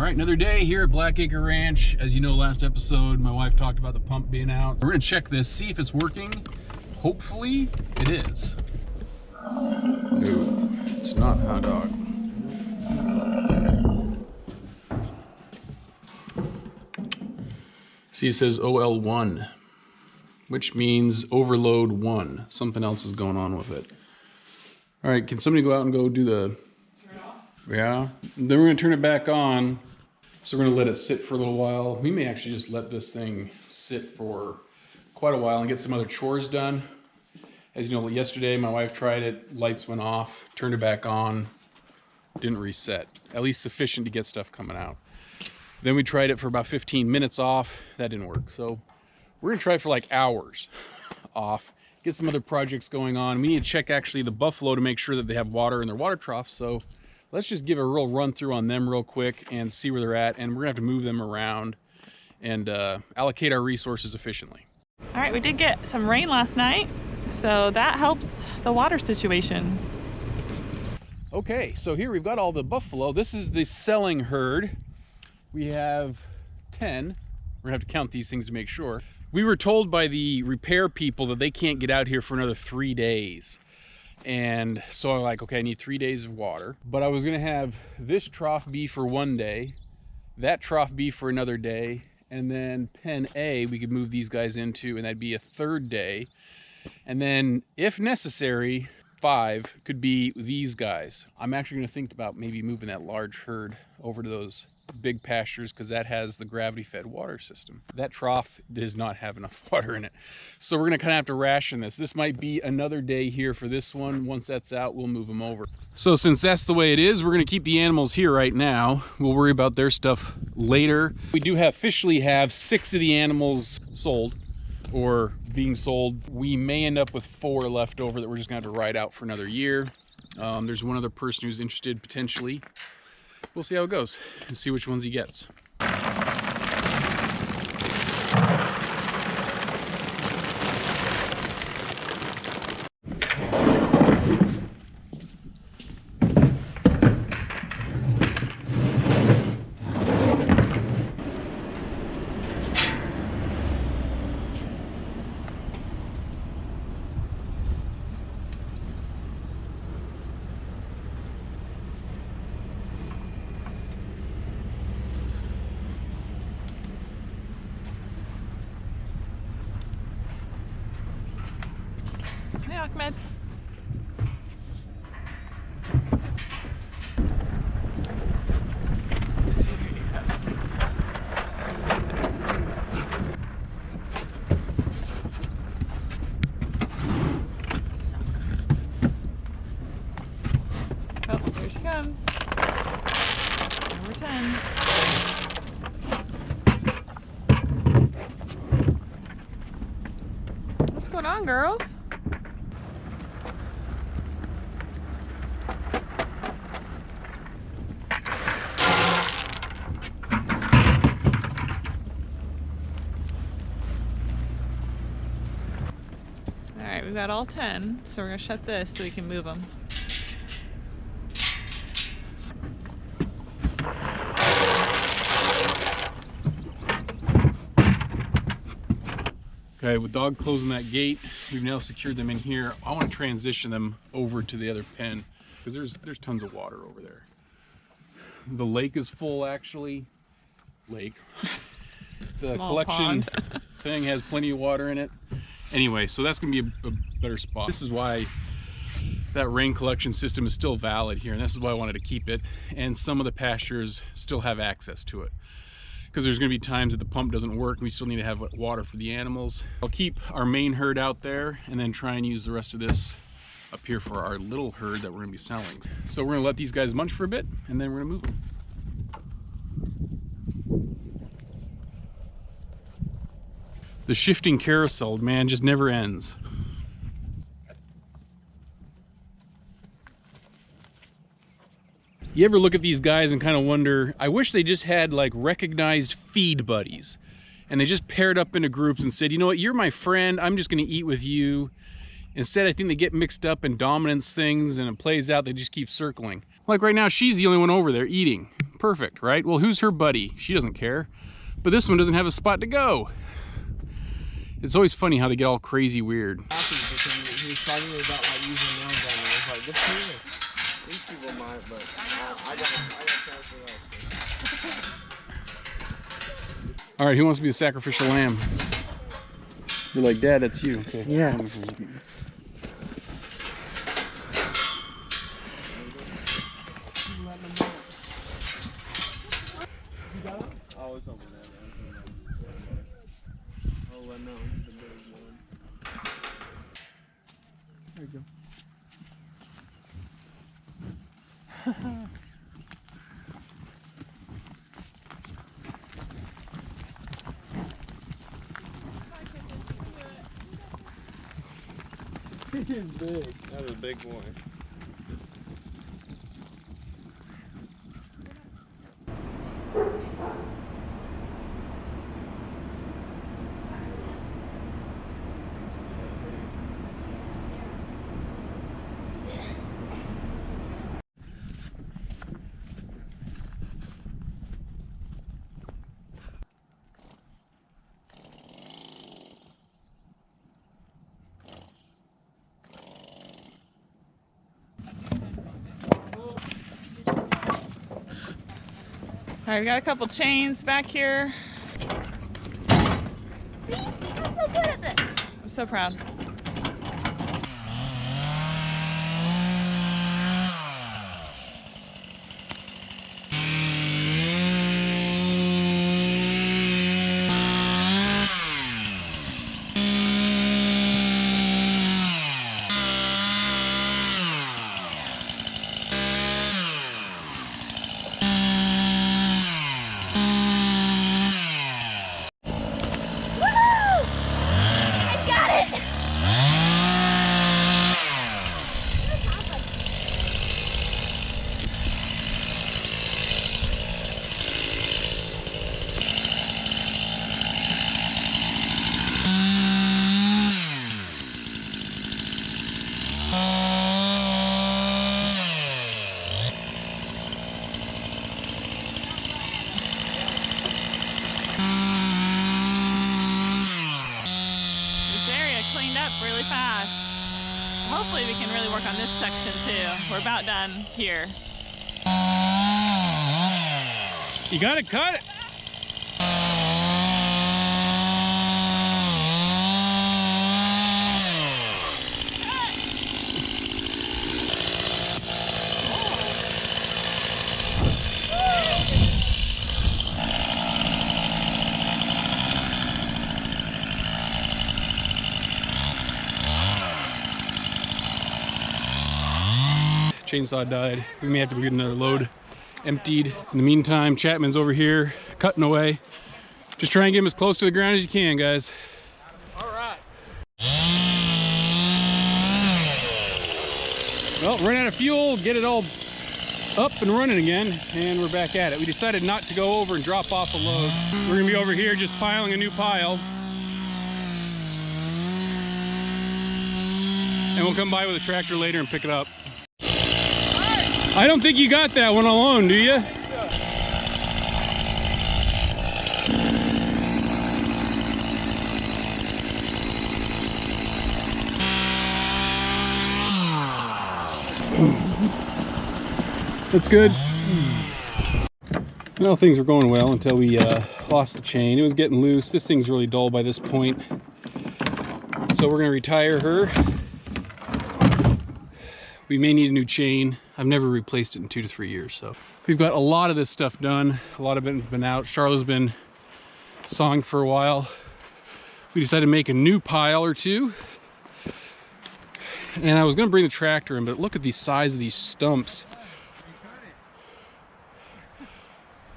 All right, another day here at Blackacre Ranch. As you know, last episode, my wife talked about the pump being out. We're gonna check this, see if it's working. Hopefully, it is. No, it's not hot dog. See, it says OL1, which means overload 1. Something else is going on with it. All right, can somebody go out and go do the... Turn it off? Yeah. Then we're gonna turn it back on. So we're gonna let it sit for a little while. We may actually just let this thing sit for quite a while and get some other chores done. As you know, yesterday my wife tried it, lights went off, turned it back on, didn't reset. At least sufficient to get stuff coming out. Then we tried it for about 15 minutes off, that didn't work. So we're gonna try it for like hours off, get some other projects going on. We need to check actually the buffalo to make sure that they have water in their water troughs. So let's just give a real run through on them real quick and see where they're at. And we're gonna have to move them around and allocate our resources efficiently. All right, we did get some rain last night, so that helps the water situation. Okay, so here we've got all the buffalo. This is the selling herd. We have 10. We're gonna have to count these things to make sure. We were told by the repair people that they can't get out here for another 3 days. And so I'm like, okay, I need 3 days of water. But I was gonna have this trough be for 1 day, that trough be for another day, and then pen A we could move these guys into, and that'd be a 3rd day. And then if necessary, 5 could be these guys. I'm actually gonna think about maybe moving that large herd over to those big pastures because that has the gravity fed water system. That trough does not have enough water in it. So we're gonna kind of have to ration this. This might be another day here for this one. Once that's out, we'll move them over. So since that's the way it is, we're gonna keep the animals here right now. We'll worry about their stuff later. We do officially have 6 of the animals sold or being sold. We may end up with 4 left over that we're just gonna have to ride out for another year. There's one other person who's interested potentially. We'll see how it goes and see which ones he gets. Hey, Ahmed. Oh, here she comes. Number 10. What's going on, girls? Alright, we've got all 10, so we're going to shut this so we can move them. Okay, with dog closing that gate, we've now secured them in here. I want to transition them over to the other pen because there's tons of water over there. The lake is full, actually. Lake. The Small collection pond. thing has plenty of water in it. Anyway, so that's gonna be a better spot. This is why that rain collection system is still valid here, and this is why I wanted to keep it. And some of the pastures still have access to it, because there's gonna be times that the pump doesn't work and we still need to have water for the animals. I'll keep our main herd out there and then try and use the rest of this up here for our little herd that we're gonna be selling. So we're gonna let these guys munch for a bit and then we're gonna move them. The shifting carousel, man, just never ends. You ever look at these guys and kind of wonder, I wish they just had like recognized feed buddies and they just paired up into groups and said, you know what, you're my friend, I'm just gonna eat with you. Instead, I think they get mixed up in dominance things and it plays out, they just keep circling. Like right now, she's the only one over there eating. Perfect, right? Well, who's her buddy? She doesn't care. But this one doesn't have a spot to go. It's always funny how they get all crazy weird. He was talking to me about like using nail gun. I was like, good for you. These people might, but I got time for that. All right, who wants to be the sacrificial lamb? You're like, Dad, that's you. Okay. Yeah. There you go. He's big. That was a big boy. All right, we got a couple chains back here. See? I'm so good at this. I'm so proud. Cleaned up really fast. Hopefully we can really work on this section too. We're about done here. You gotta cut it. Chainsaw died. We may have to get another load emptied. In the meantime, Chapman's over here cutting away. Just try and get him as close to the ground as you can, guys. All right. Well, run out of fuel, get it all up and running again, and we're back at it. We decided not to go over and drop off a load. We're gonna be over here just piling a new pile. And we'll come by with a tractor later and pick it up. I don't think you got that one alone, do you? That's good. Well, things were going well until we lost the chain. It was getting loose. This thing's really dull by this point. So we're gonna retire her. We may need a new chain. I've never replaced it in 2 to 3 years. So we've got a lot of this stuff done. A lot of it has been out. Charlotte's been sawing for a while. We decided to make a new pile or two. And I was gonna bring the tractor in, but look at the size of these stumps.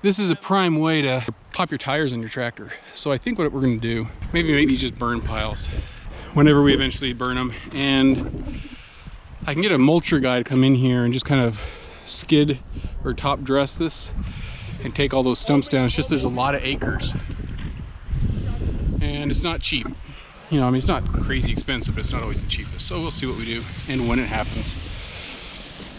This is a prime way to pop your tires on your tractor. So I think what we're gonna do, maybe make these just burn piles whenever we eventually burn them. And I can get a mulcher guy to come in here and just kind of skid or top dress this and take all those stumps down. It's just there's a lot of acres and it's not cheap. You know, I mean, it's not crazy expensive, but it's not always the cheapest. So we'll see what we do and when it happens.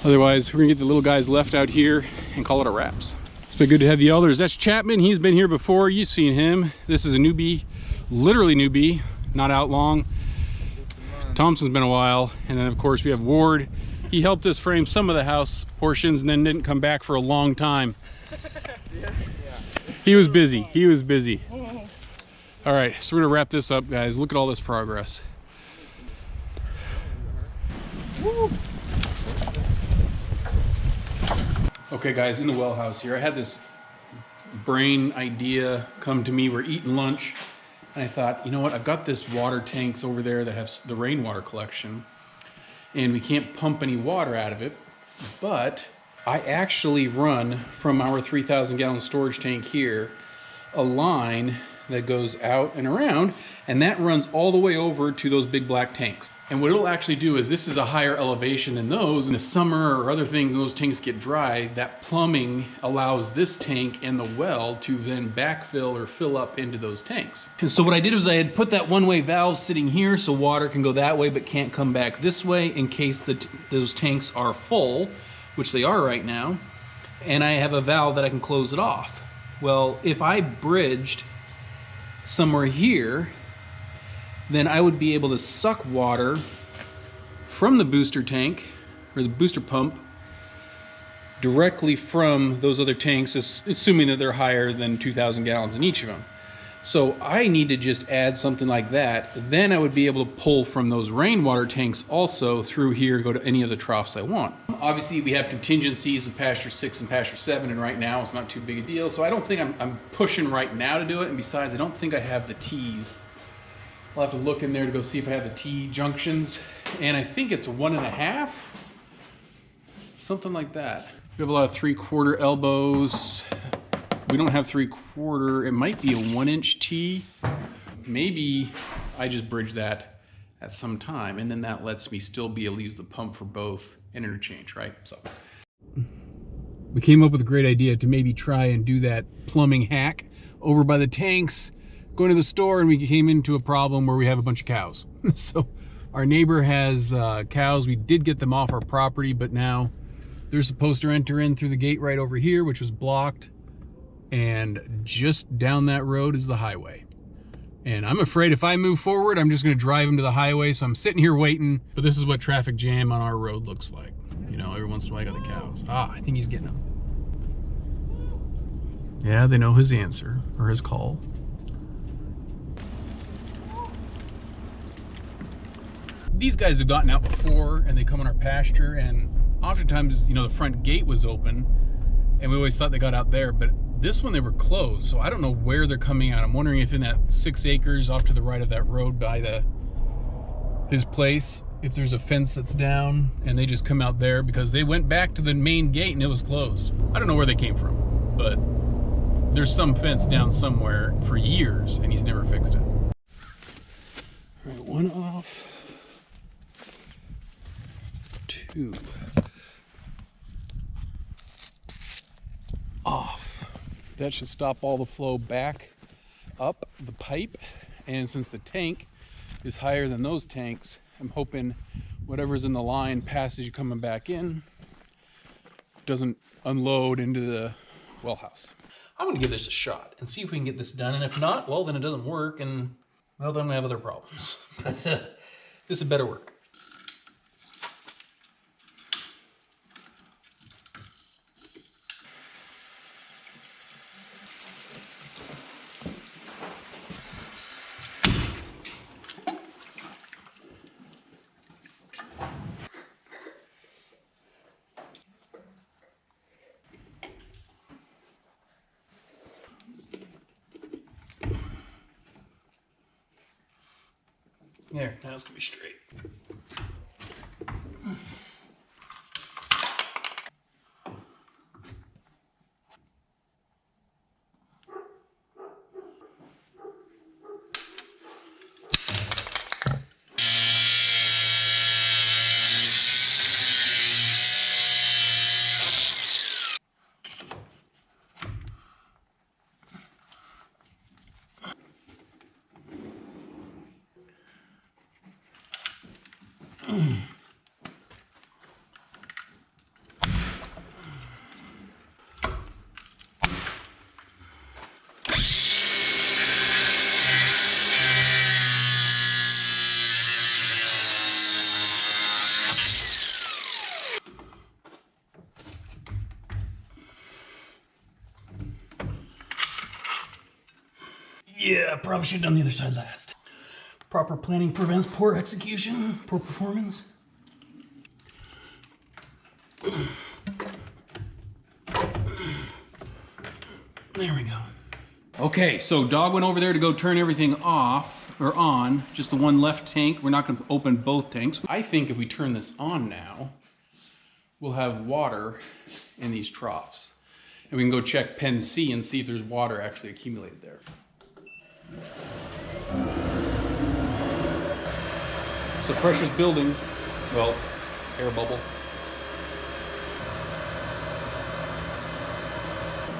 Otherwise, we're gonna get the little guys left out here and call it a wraps. It's been good to have the elders. That's Chapman. He's been here before. You've seen him. This is a newbie, literally newbie, not out long. Thompson's been a while. And then of course we have Ward. He helped us frame some of the house portions and then didn't come back for a long time. He was busy. He was busy. All right, so we're gonna wrap this up, guys. Look at all this progress. Woo. Okay guys, in the well house here, I had this brain idea come to me. We're eating lunch and I thought, you know what, I've got this water tanks over there that have the rainwater collection and we can't pump any water out of it, but I actually run from our 3,000 gallon storage tank here a line that goes out and around, and that runs all the way over to those big black tanks. And what it'll actually do is, this is a higher elevation than those. In the summer or other things, and those tanks get dry, that plumbing allows this tank and the well to then backfill or fill up into those tanks. And so what I did was I had put that one-way valve sitting here so water can go that way but can't come back this way in case those tanks are full, which they are right now. And I have a valve that I can close it off. Well, if I bridged somewhere here, then I would be able to suck water from the booster tank or the booster pump directly from those other tanks, assuming that they're higher than 2,000 gallons in each of them. So I need to just add something like that. Then I would be able to pull from those rainwater tanks also through here, go to any of the troughs I want. Obviously we have contingencies with pasture 6 and pasture 7, and right now it's not too big a deal. So I don't think I'm pushing right now to do it. And besides, I don't think I have the T's. I'll have to look in there to go see if I have the T junctions. And I think it's 1.5, something like that. We have a lot of 3/4 elbows. We don't have 3/4, it might be a 1-inch T. Maybe I just bridge that at some time, and then that lets me still be able to use the pump for both and interchange, right? So we came up with a great idea to maybe try and do that plumbing hack over by the tanks, going to the store, and we came into a problem where we have a bunch of cows. So our neighbor has cows. We did get them off our property, but now they're supposed to enter in through the gate right over here, which was blocked. And just down that road is the highway. And I'm afraid if I move forward, I'm just gonna drive them to the highway. So I'm sitting here waiting, but this is what traffic jam on our road looks like. You know, every once in a while I got the cows. Ah, I think he's getting them. Yeah, they know his answer, or his call. These guys have gotten out before and they come on our pasture, and oftentimes, you know, the front gate was open and we always thought they got out there, but this one they were closed, so I don't know where they're coming out. I'm wondering if in that 6 acres off to the right of that road by his place, if there's a fence that's down and they just come out there, because they went back to the main gate and it was closed. I don't know where they came from, but there's some fence down somewhere for years and he's never fixed it. All right, one off. 2 off. That should stop all the flow back up the pipe, and since the tank is higher than those tanks, I'm hoping whatever's in the line passage coming back in doesn't unload into the well house. I'm gonna give this a shot and see if we can get this done, and if not, well, then it doesn't work, and well, then we have other problems. But this had better work. There, now it's gonna be straight. Yeah, probably should have done the other side last. Proper planning prevents poor execution, poor performance. There we go. Okay, so dog went over there to go turn everything off, or on, just the one left tank. We're not gonna open both tanks. I think if we turn this on now, we'll have water in these troughs. And we can go check pen C and see if there's water actually accumulated there. So pressure's building. Well, air bubble.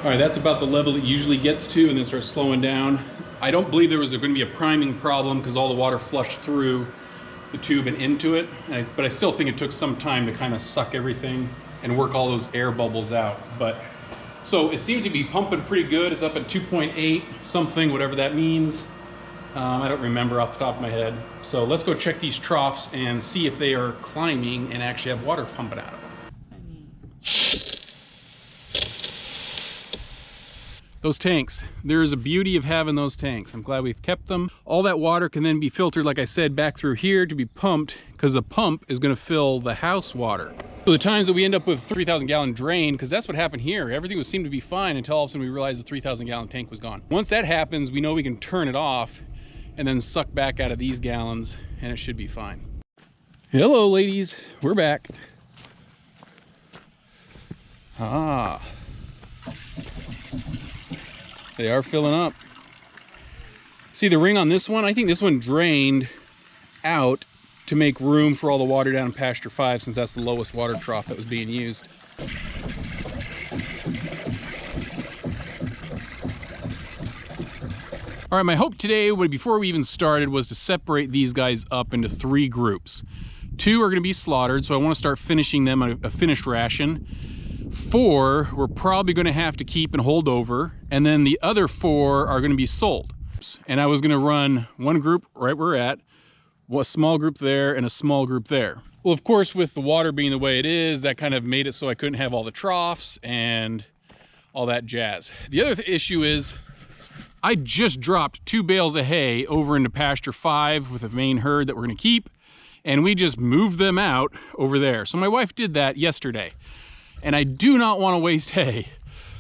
All right, that's about the level it usually gets to and then starts slowing down. I don't believe there was going to be a priming problem because all the water flushed through the tube and into it. But I still think it took some time to kind of suck everything and work all those air bubbles out. But so it seemed to be pumping pretty good. It's up at 2.8 something, whatever that means. I don't remember off the top of my head. So let's go check these troughs and see if they are climbing and actually have water pumping out of them. Those tanks, there's a beauty of having those tanks. I'm glad we've kept them. All that water can then be filtered, like I said, back through here to be pumped, because the pump is gonna fill the house water. So the times that we end up with 3,000 gallon drain, because that's what happened here. Everything seemed to be fine until all of a sudden we realized the 3,000 gallon tank was gone. Once that happens, we know we can turn it off and then suck back out of these gallons and it should be fine. Hello ladies, we're back. Ah. They are filling up. See the ring on this one? I think this one drained out to make room for all the water down in pasture 5 since that's the lowest water trough that was being used. All right, my hope today, before we even started, was to separate these guys up into 3 groups. 2 are gonna be slaughtered, so I wanna start finishing them on a finished ration. 4 we're probably going to have to keep and hold over, and then the other 4 are going to be sold. And I was going to run one group right where we're at, a small group there, and a small group there. Well, of course, with the water being the way it is, that kind of made it so I couldn't have all the troughs and all that jazz. The other issue is I just dropped 2 bales of hay over into pasture 5 with the main herd that we're going to keep, and we just moved them out over there. So my wife did that yesterday. And I do not want to waste hay.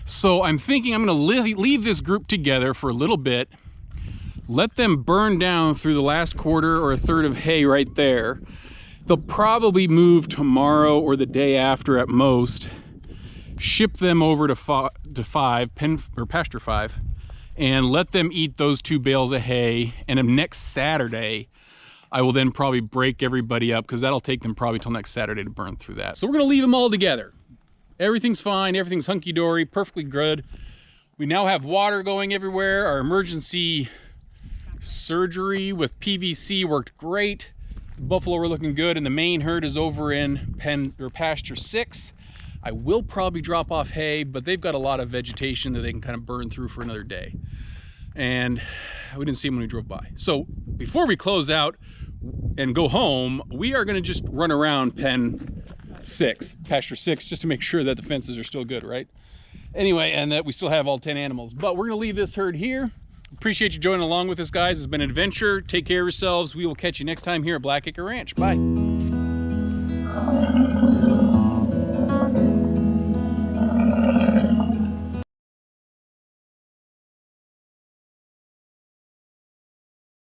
So I'm thinking I'm going to leave this group together for a little bit, let them burn down through the last quarter or a third of hay right there. They'll probably move tomorrow or the day after at most, ship them over to pasture 5, and let them eat those 2 bales of hay. And next Saturday, I will then probably break everybody up because that'll take them probably till next Saturday to burn through that. So we're going to leave them all together. Everything's fine, everything's hunky-dory, perfectly good. We now have water going everywhere. Our emergency surgery with PVC worked great. The buffalo are looking good, and the main herd is over in pasture 6. I will probably drop off hay, but they've got a lot of vegetation that they can kind of burn through for another day. And we didn't see them when we drove by. So before we close out and go home, we are gonna just run around pasture 6, just to make sure that the fences are still good, right? Anyway, and that we still have all 10 animals. But we're gonna leave this herd here. Appreciate you joining along with us, guys. It's been an adventure. Take care of yourselves. We will catch you next time here at Blackacre Ranch. Bye.